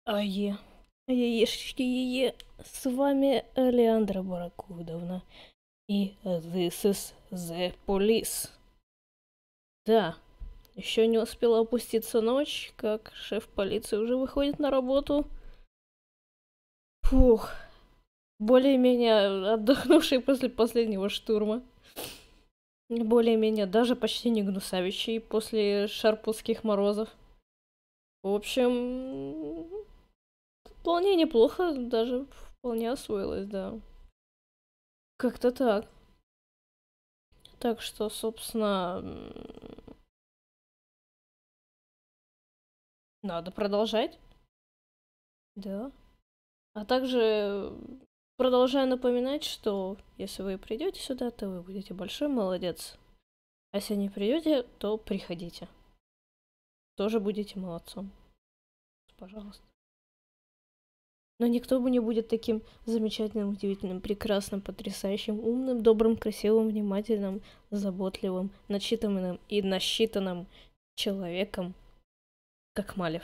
Ае, яешечки е, с вами Oleandra Барракудовна, и this is the police. Да, еще не успела опуститься ночь, как шеф полиции уже выходит на работу. Фух, более-менее отдохнувший после последнего штурма. Более-менее даже почти не гнусавящий после шарпутских морозов. В общем, вполне неплохо, даже вполне освоилась, да. Как-то так. Так что, собственно, надо продолжать. Да. А также продолжаю напоминать, что если вы придете сюда, то вы будете большой молодец. А если не придете, то приходите. Тоже будете молодцом. Пожалуйста. Но никто бы не будет таким замечательным, удивительным, прекрасным, потрясающим, умным, добрым, красивым, внимательным, заботливым, начитанным и насчитанным человеком, как Малев,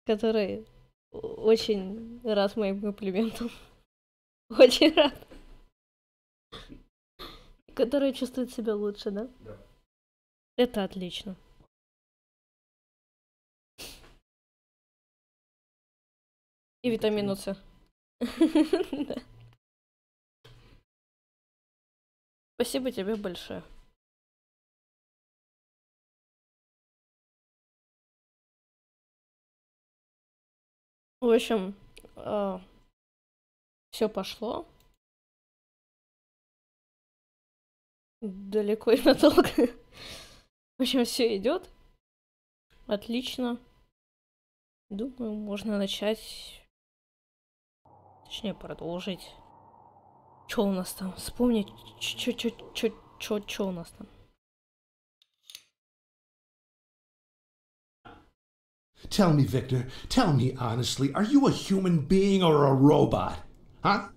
который очень рад моим комплиментам. Очень рад. Который чувствует себя лучше, да? Да. Это отлично. И витамину С. Да. Спасибо тебе большое. В общем, все пошло. Далеко и надолго. В общем, все идет. Отлично. Думаю, можно начать. Точнее, продолжить. Что у нас там? Вспомнить, что у нас там. Tell me, Victor, tell me honestly, are you a human being or a robot? Huh?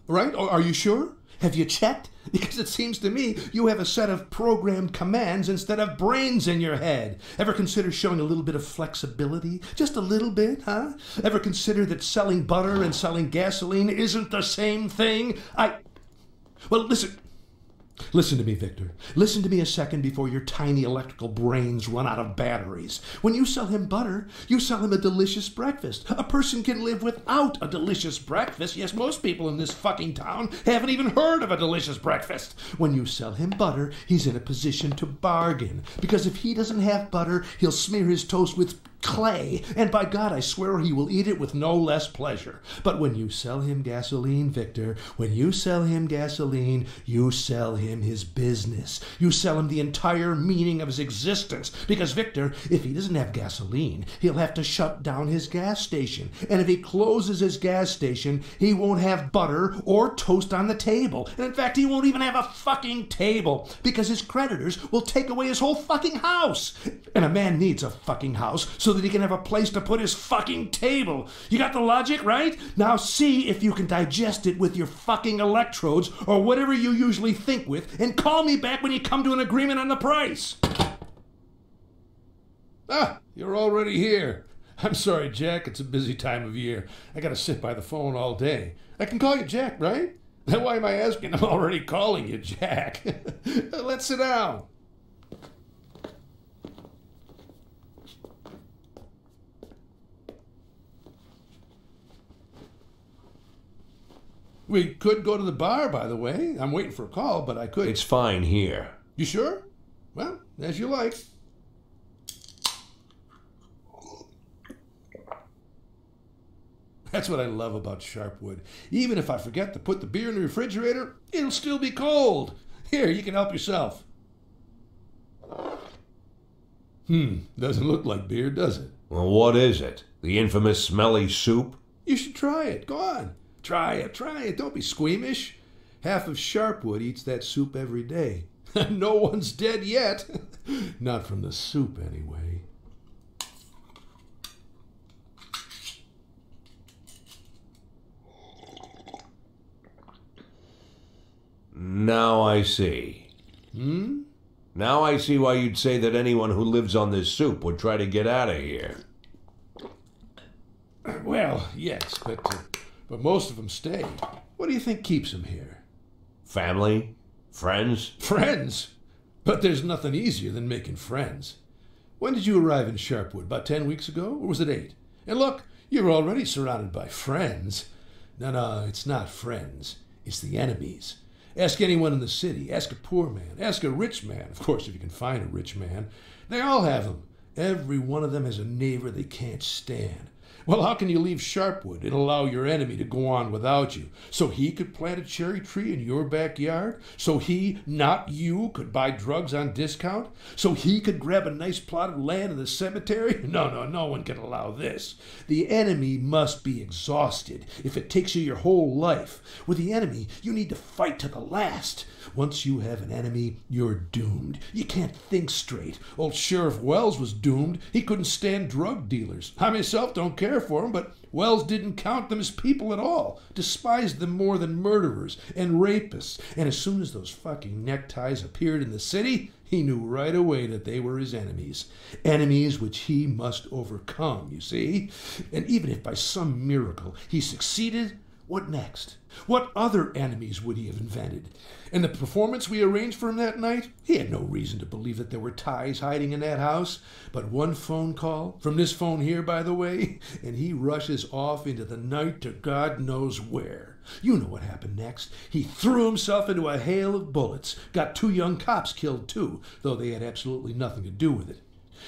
Right? Or are you sure? Have you checked? Because it seems to me you have a set of programmed commands instead of brains in your head. Ever consider showing a little bit of flexibility? Just a little bit, huh? Ever consider that selling butter and selling gasoline isn't the same thing? Well, listen to me, Victor. Listen to me a second before your tiny electrical brains run out of batteries. When you sell him butter, you sell him a delicious breakfast. A person can live without a delicious breakfast. Yes, most people in this fucking town haven't even heard of a delicious breakfast. When you sell him butter, he's in a position to bargain. Because if he doesn't have butter, he'll smear his toast with clay, and by God, I swear he will eat it with no less pleasure. But when you sell him gasoline, Victor, when you sell him gasoline, you sell him his business. You sell him the entire meaning of his existence. Because, Victor, if he doesn't have gasoline, he'll have to shut down his gas station. And if he closes his gas station, he won't have butter or toast on the table. And in fact, he won't even have a fucking table. Because his creditors will take away his whole fucking house. And a man needs a fucking house so that he can have a place to put his fucking table. You got the logic, right? Now see if you can digest it with your fucking electrodes or whatever you usually think with, and call me back when you come to an agreement on the price. Ah, you're already here. I'm sorry, Jack. It's a busy time of year. I gotta sit by the phone all day. I can call you Jack, right? Why am I asking? I'm already calling you Jack. Let's sit down. We could go to the bar, by the way. I'm waiting for a call, but I could. It's fine here. You sure? Well, as you like. That's what I love about Sharpwood. Even if I forget to put the beer in the refrigerator, it'll still be cold. Here, you can help yourself. Doesn't look like beer, does it? Well, what is it? The infamous smelly soup? You should try it. Go on. Try it. Don't be squeamish. Half of Sharpwood eats that soup every day. No one's dead yet. Not from the soup, anyway. Now I see. Now I see why you'd say that anyone who lives on this soup would try to get out of here. Well, yes, but most of them stay. What do you think keeps them here? Family? Friends? Friends? But there's nothing easier than making friends. When did you arrive in Sharpwood? About 10 weeks ago? Or was it 8? And look, you're already surrounded by friends. No, it's not friends. It's the enemies. Ask anyone in the city. Ask a poor man. Ask a rich man. Of course, if you can find a rich man. They all have them. Every one of them has a neighbor they can't stand. Well, how can you leave Sharpwood and allow your enemy to go on without you? So he could plant a cherry tree in your backyard? So he, not you, could buy drugs on discount? So he could grab a nice plot of land in the cemetery? No one can allow this. The enemy must be exhausted if it takes you your whole life. With the enemy, you need to fight to the last. Once you have an enemy, you're doomed. You can't think straight. Old Sheriff Wells was doomed. He couldn't stand drug dealers. I myself don't care. care for them, but Wells didn't count them as people at all, despised them more than murderers and rapists, and as soon as those fucking neckties appeared in the city, he knew right away that they were his enemies. Enemies which he must overcome, you see? And even if by some miracle he succeeded, what next? What other enemies would he have invented? And the performance we arranged for him that night? He had no reason to believe that there were ties hiding in that house. But one phone call, from this phone here, by the way, and he rushes off into the night to God knows where. You know what happened next. He threw himself into a hail of bullets. Got 2 young cops killed, too, though they had absolutely nothing to do with it.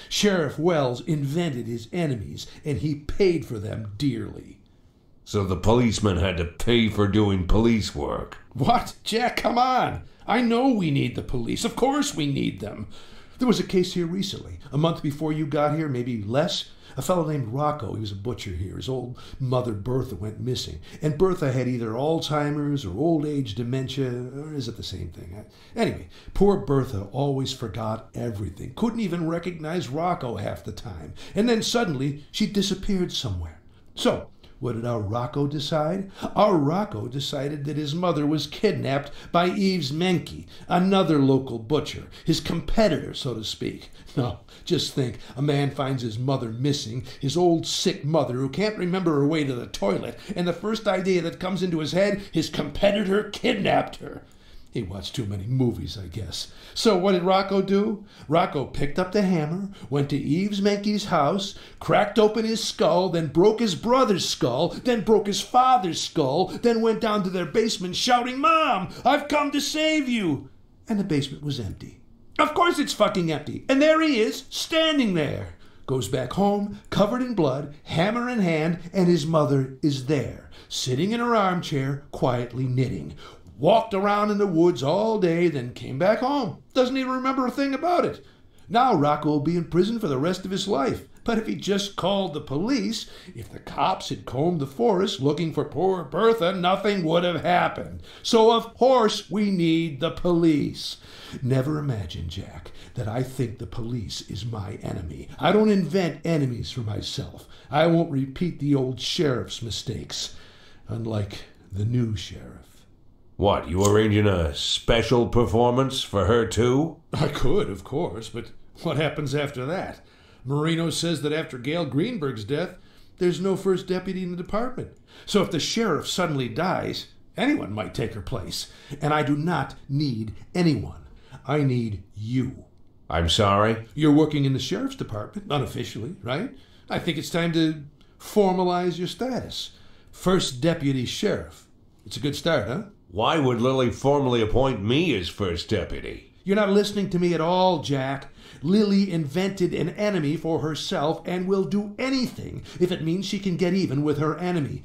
Sheriff Wells invented his enemies, and he paid for them dearly. So the policeman had to pay for doing police work. What? Jack, come on. I know we need the police. Of course we need them. There was a case here recently, a month before you got here, maybe less. A fellow named Rocco, he was a butcher here. His old mother Bertha went missing. And Bertha had either Alzheimer's or old age dementia, or is it the same thing? Anyway, poor Bertha always forgot everything. Couldn't even recognize Rocco half the time. And then suddenly she disappeared somewhere. So, what did our Rocco decide? Our Rocco decided that his mother was kidnapped by Eves Menke, another local butcher, his competitor, so to speak. No, just think, a man finds his mother missing, his old sick mother who can't remember her way to the toilet, and the first idea that comes into his head, his competitor kidnapped her. He watched too many movies, I guess. So what did Rocco do? Rocco picked up the hammer, went to Eves Menke's house, cracked open his skull, then broke his brother's skull, then broke his father's skull, then went down to their basement shouting, "Mom, I've come to save you!" And the basement was empty. Of course it's fucking empty. And there he is, standing there. Goes back home, covered in blood, hammer in hand, and his mother is there, sitting in her armchair, quietly knitting. Walked around in the woods all day, then came back home. Doesn't even remember a thing about it. Now Rocco will be in prison for the rest of his life. But if he just called the police, if the cops had combed the forest looking for poor Bertha, nothing would have happened. So of course we need the police. Never imagine, Jack, that I think the police is my enemy. I don't invent enemies for myself. I won't repeat the old sheriff's mistakes, unlike the new sheriff. What, you arranging a special performance for her too? I could, of course, but what happens after that? Marino says that after Gail Greenberg's death, there's no first deputy in the department. So if the sheriff suddenly dies, anyone might take her place. And I do not need anyone. I need you. I'm sorry? You're working in the sheriff's department, unofficially, right? I think it's time to formalize your status. First deputy sheriff. It's a good start, huh? Why would Lily formally appoint me as first deputy? You're not listening to me at all, Jack. Lily invented an enemy for herself and will do anything if it means she can get even with her enemy.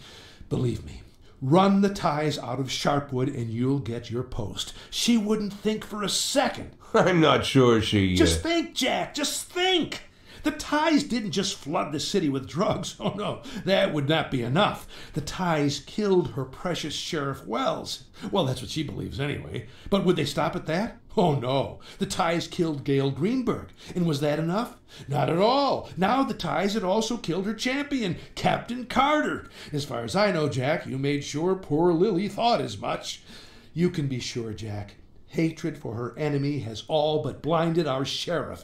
Believe me, run the ties out of Sharpwood and you'll get your post. She wouldn't think for a second. I'm not sure she... Just think, Jack, just think. The ties didn't just flood the city with drugs. Oh, no, that would not be enough. The ties killed her precious Sheriff Wells. Well, that's what she believes anyway. But would they stop at that? Oh, no. The ties killed Gail Greenberg. And was that enough? Not at all. Now the ties had also killed her champion, Captain Carter. As far as I know, Jack, you made sure poor Lily thought as much. You can be sure, Jack. Hatred for her enemy has all but blinded our sheriff.